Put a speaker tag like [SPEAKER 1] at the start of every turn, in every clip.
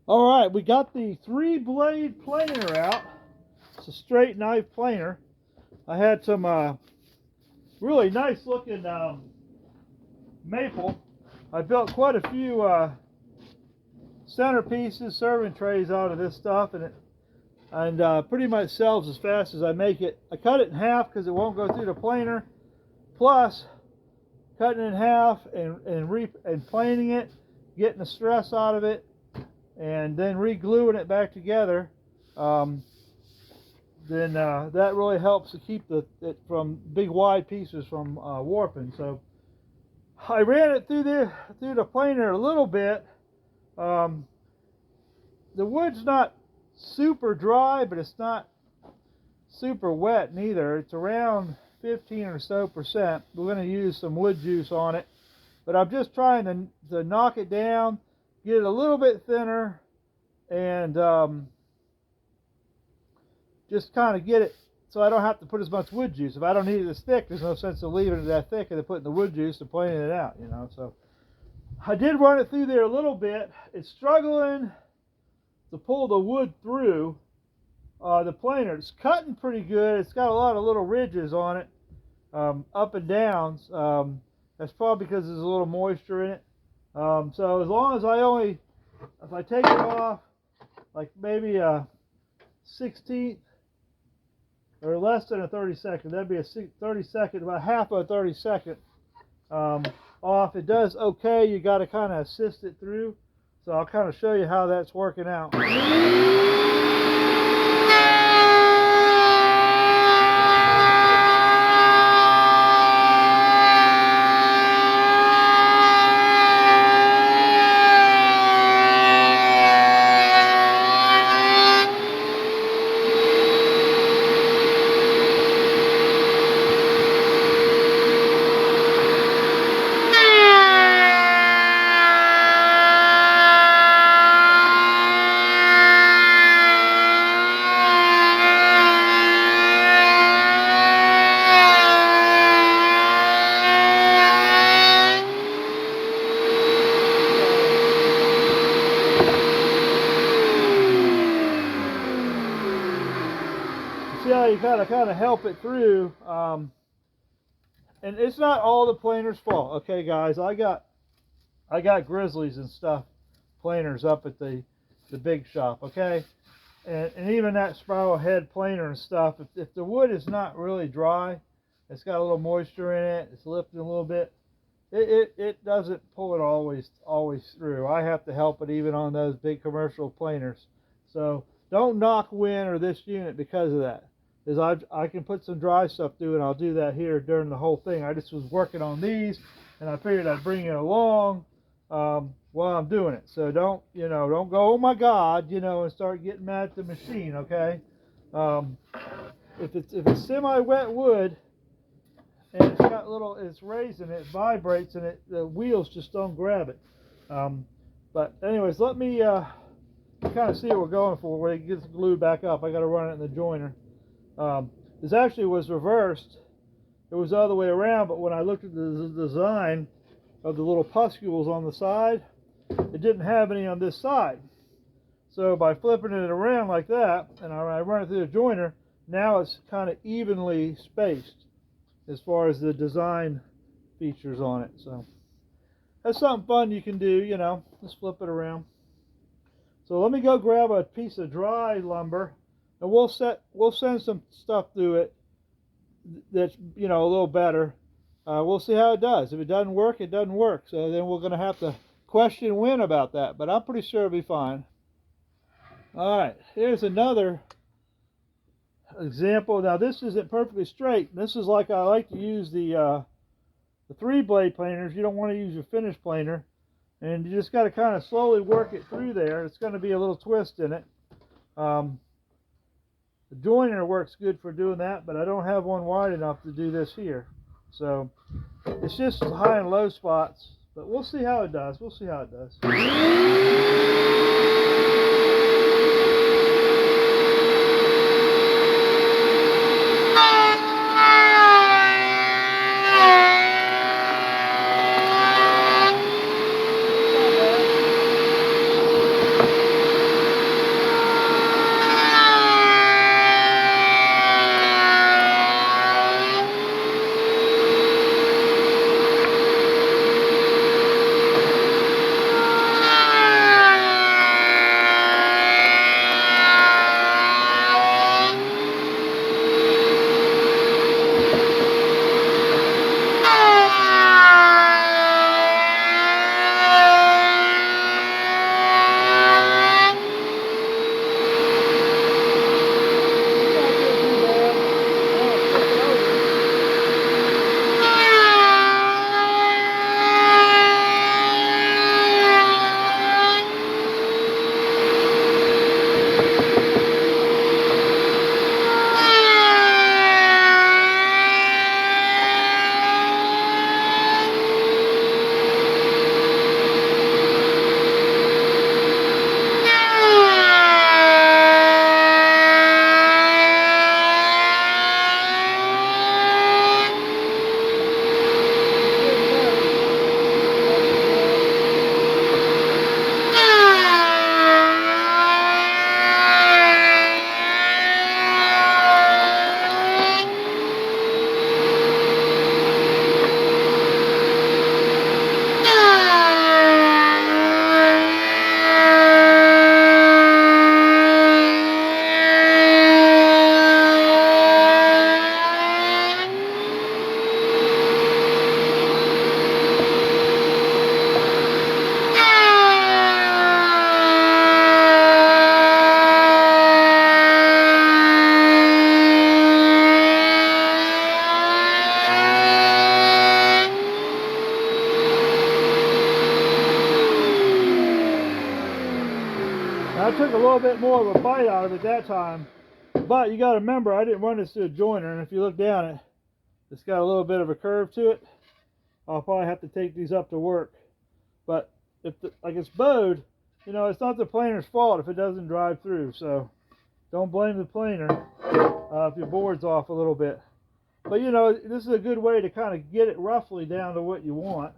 [SPEAKER 1] All right, we got the 3-blade planer out. It's a straight knife planer. I had some really nice looking maple. I built quite a few centerpieces, serving trays out of this stuff, and pretty much sells as fast as I make it. I cut it in half because it won't go through the planer. Plus, cutting it in half and planing it, getting the stress out of it, and then re-gluing it back together. Then that really helps to keep it from big wide pieces from warping. So I ran it through the planer a little bit. The wood's not super dry, but it's not super wet neither. It's around 15 or so percent. We're going to use some wood juice on it, but I'm just trying to knock it down, get it a little bit thinner, and just kind of get it so I don't have to put as much wood juice. If I don't need it as thick, there's no sense of leaving it that thick and then putting the wood juice and planing it out, you know. So I did run it through there a little bit. It's struggling to pull the wood through the planer. It's cutting pretty good. It's got a lot of little ridges on it, up and downs. That's probably because there's a little moisture in it. So as long as if I take it off like maybe a 16th or less than a 32nd, that'd be a 32nd, about half of a 32nd off. It does okay. You got to kind of assist it through. So I'll kind of show you how that's working out. See how you kind of help it through, and it's not all the planer's fault. Okay, guys, I got Grizzlies and stuff planers up at the big shop. Okay, and even that spiral head planer and stuff. If the wood is not really dry, it's got a little moisture in it. It's lifting a little bit. It doesn't pull it always through. I have to help it even on those big commercial planers. So don't knock Win or this unit because of that. Because I can put some dry stuff through, and I'll do that here during the whole thing. I just was working on these, and I figured I'd bring it along while I'm doing it. So don't go, oh my God, and start getting mad at the machine. Okay, if it's semi-wet wood and it's raising, it vibrates, and the wheels just don't grab it. But anyways, let me kind of see what we're going for where it gets glued back up. I got to run it in the joiner. This actually was reversed. It was the other way around, but when I looked at the design of the little puscules on the side, it didn't have any on this side. So by flipping it around like that, and I run it through the joiner, now it's kind of evenly spaced as far as the design features on it. So that's something fun you can do, just flip it around. So let me go grab a piece of dry lumber, and we'll send some stuff through it that's a little better. We'll see how it does. If it doesn't work, it doesn't work. So then we're going to have to question Win about that, but I'm pretty sure it'll be fine. All right, here's another example. Now this isn't perfectly straight. This is like I like to use the 3-blade planers. You don't want to use your finish planer, and you just got to kind of slowly work it through there. It's going to be a little twist in it. The joiner works good for doing that, but I don't have one wide enough to do this here. So it's just high and low spots, but we'll see how it does. We'll see how it does. And I took a little bit more of a bite out of it that time, but you got to remember I didn't run this through a joiner, and if you look down it, it's got a little bit of a curve to it. I'll probably have to take these up to work, but if like it's bowed, you know, it's not the planer's fault if it doesn't drive through, so don't blame the planer if your board's off a little bit. But you know, this is a good way to kind of get it roughly down to what you want.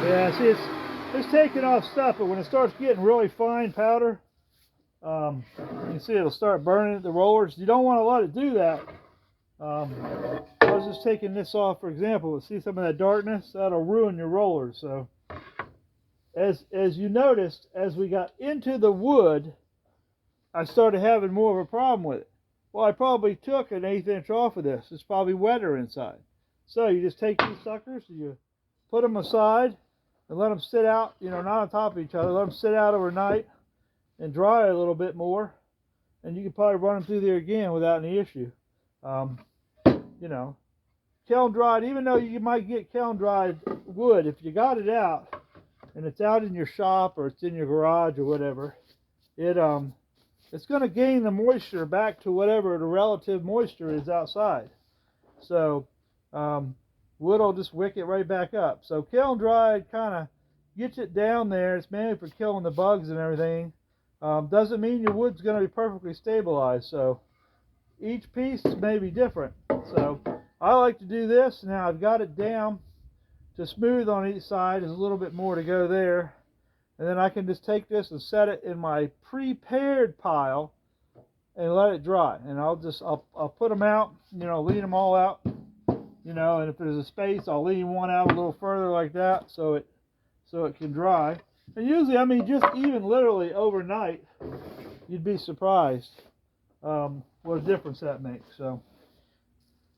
[SPEAKER 1] Yeah, see, it's taking off stuff, but when it starts getting really fine powder, you can see it'll start burning at the rollers. You don't want to let it do that. I was just taking this off, for example. See some of that darkness? That'll ruin your rollers. So, as you noticed, as we got into the wood, I started having more of a problem with it. Well, I probably took an 1/8 inch off of this. It's probably wetter inside. So you just take these suckers, you put them aside, and let them sit out, you know, not on top of each other. Let them sit out overnight and dry a little bit more, and you can probably run them through there again without any issue. You know, kiln dried, even though you might get kiln dried wood, if you got it out and it's out in your shop or it's in your garage or whatever, it's going to gain the moisture back to whatever the relative moisture is outside. So wood will just wick it right back up. So kiln dried kind of gets it down there. It's mainly for killing the bugs and everything. Doesn't mean your wood's going to be perfectly stabilized. So each piece may be different. So I like to do this. Now I've got it down to smooth on each side. There's a little bit more to go there. And then I can just take this and set it in my prepared pile and let it dry. And I'll put them out, you know, lean them all out, you know, and if there's a space, I'll lean one out a little further like that so it can dry. And usually, I mean, just even literally overnight, you'd be surprised what a difference that makes. So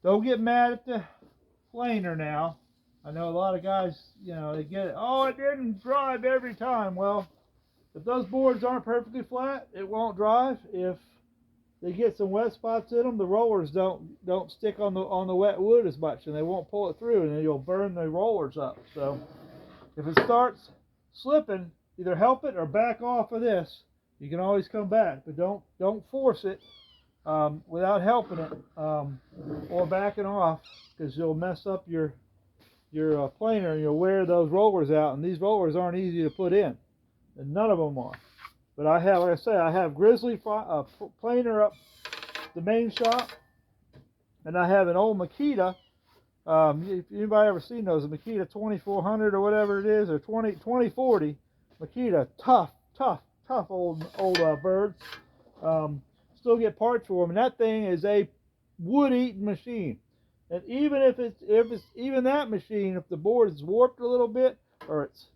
[SPEAKER 1] don't get mad at the planer now. I know a lot of guys, you know, they get it. Oh, it didn't drive every time. Well, if those boards aren't perfectly flat, it won't drive. If they get some wet spots in them, the rollers don't stick on the wet wood as much, and they won't pull it through, and then you'll burn the rollers up. So if it starts slipping, either help it or back off of this. You can always come back, but don't force it without helping it or backing off, because you'll mess up your planer and you'll wear those rollers out. And these rollers aren't easy to put in, and none of them are. But I have, like I say, I have Grizzly planer up the main shop, and I have an old Makita. If anybody ever seen those, a Makita 2400 or whatever it is, or 2040 Makita, tough old birds. Still get parts for them, and that thing is a wood-eating machine. And even if it's even that machine, if the board is warped a little bit, or it's,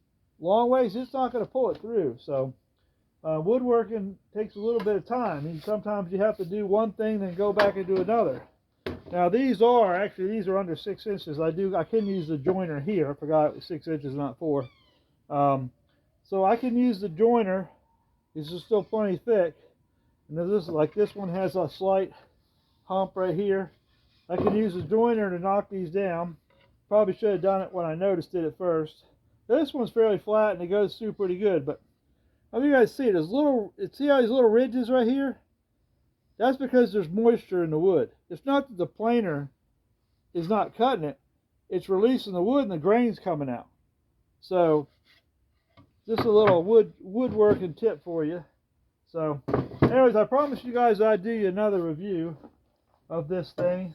[SPEAKER 1] long ways, it's not going to pull it through. So woodworking takes a little bit of time. And sometimes you have to do one thing, then go back and do another. Now these are under 6 inches. I can use the joiner here. I forgot it was 6 inches, not 4. So I can use the joiner. This is still plenty thick. And this one has a slight hump right here. I can use the joiner to knock these down. Probably should have done it when I noticed it at first. This one's fairly flat and it goes through pretty good, but I mean, you guys see it. See how these little ridges right here? That's because there's moisture in the wood. It's not that the planer is not cutting it. It's releasing the wood and the grain's coming out. So, just a little woodworking tip for you. So, anyways, I promised you guys I'd do you another review of this thing.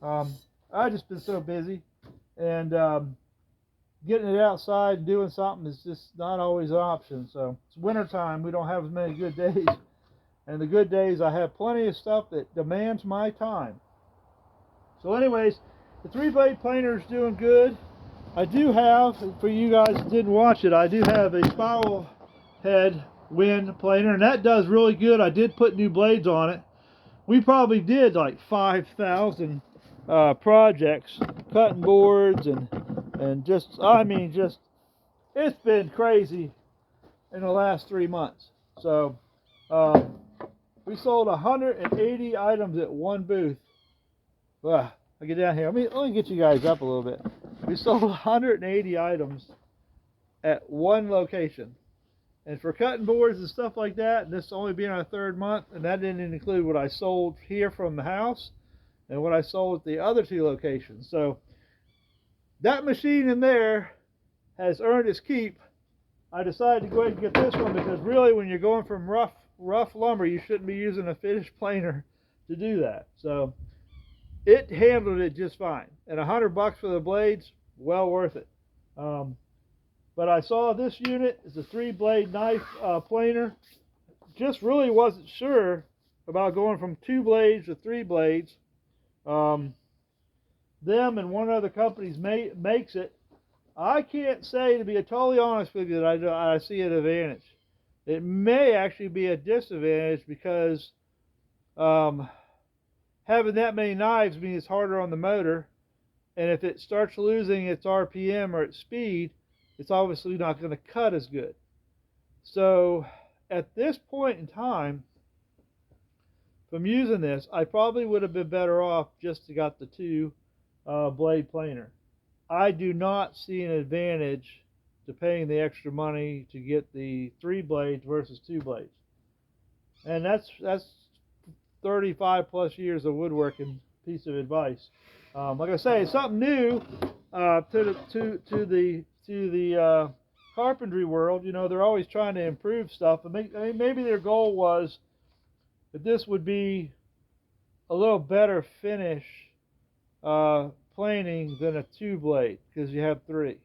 [SPEAKER 1] I've just been so busy, and getting it outside and doing something is just not always an option. So it's winter time, we don't have as many good days, and the good days I have plenty of stuff that demands my time. So anyways, the 3-blade planer is doing good. I do have, for you guys that didn't watch it, I do have a spiral head wind planer, and that does really good. I did put new blades on it. We probably did like 5,000 projects, cutting boards and just, I mean, just, it's been crazy in the last 3 months. So we sold 180 items at one booth. I'll get down here. Let me get you guys up a little bit. We sold 180 items at one location. And for cutting boards and stuff like that, this only being our 3rd month, and that didn't include what I sold here from the house and what I sold at the other 2 locations. So that machine in there has earned its keep. I decided to go ahead and get this one because really when you're going from rough lumber, you shouldn't be using a finished planer to do that. So it handled it just fine. And $100 for the blades, well worth it. But I saw this unit is a 3-blade knife planer. Just really wasn't sure about going from 2 blades to 3 blades. Them and one other company makes it. I can't say, to be totally honest with you, that I see an advantage. It may actually be a disadvantage because having that many knives means it's harder on the motor, and if it starts losing its RPM or its speed, it's obviously not going to cut as good. So at this point in time, from using this, I probably would have been better off just to got the 2 blade planer. I do not see an advantage to paying the extra money to get the 3 blades versus 2 blades. And that's 35 plus years of woodworking piece of advice. Like I say, it's something new to the carpentry world. You know, they're always trying to improve stuff. And maybe their goal was that this would be a little better finish planing than a 2-blade because you have 3.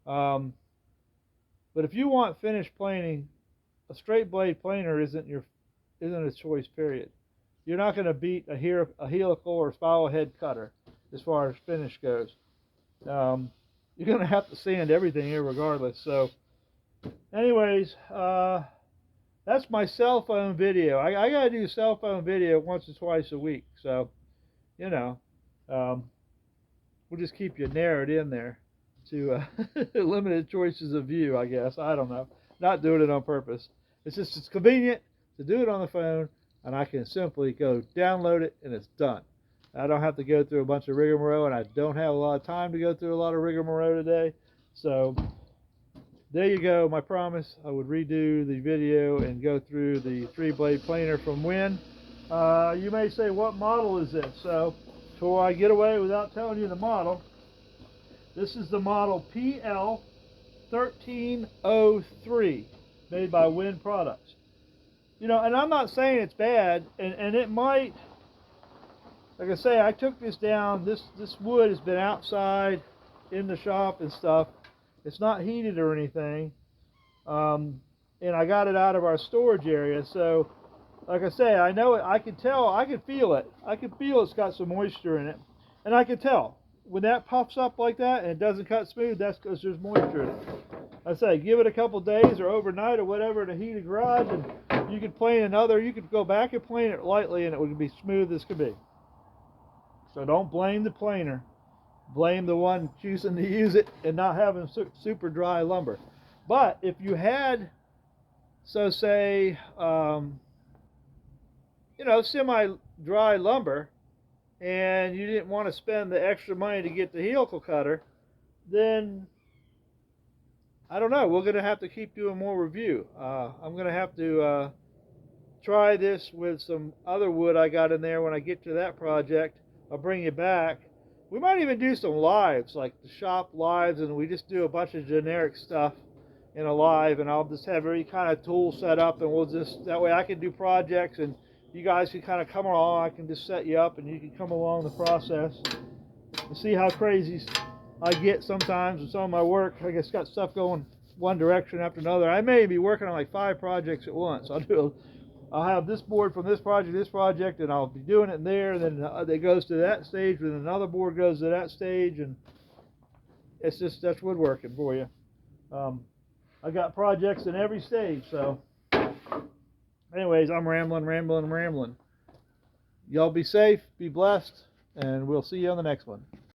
[SPEAKER 1] But if you want finished planing, a straight blade planer isn't a choice. Period. You're not going to beat a helical or spiral head cutter as far as finish goes. You're going to have to sand everything here regardless. So anyways, that's my cell phone video. I got to do cell phone video once or twice a week. So, you know, we'll just keep you narrowed in there to limited choices of view, I guess. I don't know. Not doing it on purpose. It's convenient to do it on the phone, and I can simply go download it, and it's done. I don't have to go through a bunch of rigmarole, and I don't have a lot of time to go through a lot of rigmarole today. So there you go. My promise, I would redo the video and go through the 3-blade planer from Win. You may say, what model is this? So before I get away without telling you the model, this is the model PL1303, made by Win Products. You know, and I'm not saying it's bad, and it might, like I say, I took this down. This wood has been outside in the shop and stuff. It's not heated or anything, and I got it out of our storage area. So, like I say, I know it. I can tell. I can feel it. I can feel it's got some moisture in it, and I can tell. when that puffs up like that and it doesn't cut smooth, that's because there's moisture in it. I say, give it a couple days or overnight or whatever to heat a garage, and you could plane another. You could go back and plane it lightly, and it would be smooth as could be. So don't blame the planer. Blame the one choosing to use it and not having super dry lumber. But if you had, so say, semi-dry lumber, and you didn't want to spend the extra money to get the helical cutter, then I don't know. We're going to have to keep doing more review. I'm going to have to try this with some other wood I got in there when I get to that project. I'll bring you back. We might even do some lives, like the shop lives, and we just do a bunch of generic stuff in a live, and I'll just have every kind of tool set up, and we'll just, that way I can do projects, and you guys can kind of come along. I can just set you up, and you can come along the process and see how crazy I get sometimes with some of my work. I just got stuff going one direction after another. I may be working on like 5 projects at once. I'll have this board from this project, and I'll be doing it there, and then it goes to that stage, and another board goes to that stage, and it's just, that's woodworking for you. I got projects in every stage, so anyways, I'm rambling. Y'all be safe, be blessed, and we'll see you on the next one.